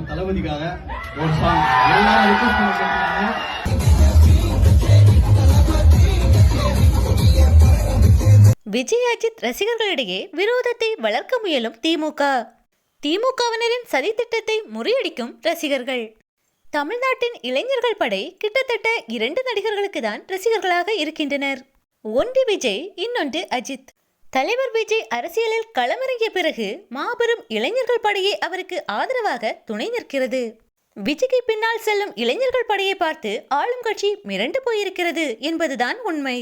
நம்ம தளபதிக்காக ஒரு சாங் எல்லாரும் ரிக்வெஸ்ட் பண்ணிருக்காங்க. விஜய் அஜித் ரசிகர்களிடையே விரோதத்தை வளர்க்க முயலும் திமுகவினரின் சதி திட்டத்தை முறியடிக்கும் ரசிகர்கள். தமிழ்நாட்டின் இளைஞர்கள் படை கிட்டத்தட்ட 2 நடிகர்களுக்கு தான் ரசிகர்களாக இருக்கின்றனர். ஒன்று விஜய், இன்னொன்று அஜித். தலைவர் விஜய் அரசியலில் களமிறங்கிய பிறகு மாபெரும் இளைஞர்கள் படையே அவருக்கு ஆதரவாக துணை நிற்கிறது. விஜய்க்கு பின்னால் செல்லும் இளைஞர்கள் படையை பார்த்து ஆளும் கட்சி மிரண்டு போயிருக்கிறது என்பதுதான் உண்மை.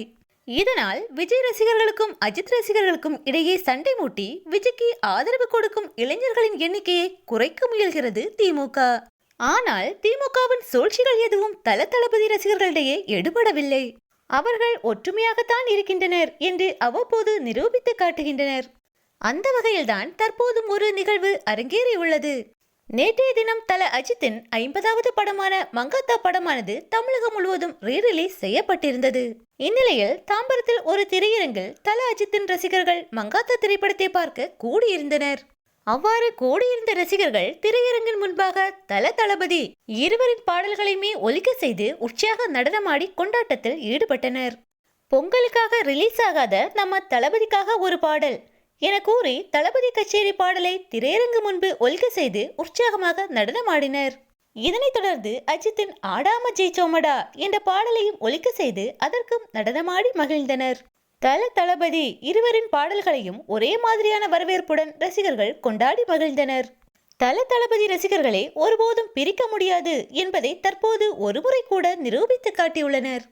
இதனால் விஜய் ரசிகர்களுக்கும் அஜித் ரசிகர்களுக்கும் இடையே சண்டை மூட்டி விஜய்க்கு ஆதரவு கொடுக்கும் இளைஞர்களின் எண்ணிக்கையை குறைக்க முயல்கிறது திமுக. ஆனால் திமுகவின் சூழ்ச்சிகள் எதுவும் தளபதி ரசிகர்களிடையே எடுபடவில்லை. அவர்கள் ஒற்றுமையாகத்தான் இருக்கின்றனர் என்று அவ்வப்போது நிரூபித்து காட்டுகின்றனர். அந்த வகையில்தான் தற்போதும் ஒரு நிகழ்வு அரங்கேறியுள்ளது. நேற்றைய தினம் தல அஜித்தின் 50வது படமான மங்காத்தா படமானது தமிழகம் முழுவதும் ரீரிலீஸ் செய்யப்பட்டிருந்தது. இந்நிலையில் தாம்பரத்தில் ஒரு திரையரங்கில் தல அஜித்தின் ரசிகர்கள் மங்காத்தா திரைப்படத்தை பார்க்க கூடியிருந்தனர். அவ்வாறு கூடியிருந்த ரசிகர்கள் திரையரங்கின் முன்பாக தளபதி இருவரின் பாடல்களையுமே ஒலிக்க செய்து உற்சாக நடனமாடி கொண்டாட்டத்தில் ஈடுபட்டனர். பொங்கலுக்காக ரிலீஸ் ஆகாத நம்ம தளபதிக்காக ஒரு பாடல் என கூறி தளபதி கச்சேரி பாடலை திரையரங்கு முன்பு ஒலிக்க செய்து உற்சாகமாக நடனமாடினர். இதனைத் தொடர்ந்து அஜித்தின் ஆடாம ஜெயிச்சோமடா என்ற பாடலையும் ஒலிக்க செய்து அதற்கும் நடனமாடி மகிழ்ந்தனர். தளபதி இருவரின் பாடல்களையும் ஒரே மாதிரியான வரவேற்புடன் ரசிகர்கள் கொண்டாடி மகிழ்ந்தனர். தளபதி ரசிகர்களை ஒருபோதும் பிரிக்க முடியாது என்பதை தற்போது ஒருமுறை கூட நிரூபித்து காட்டியுள்ளனர்.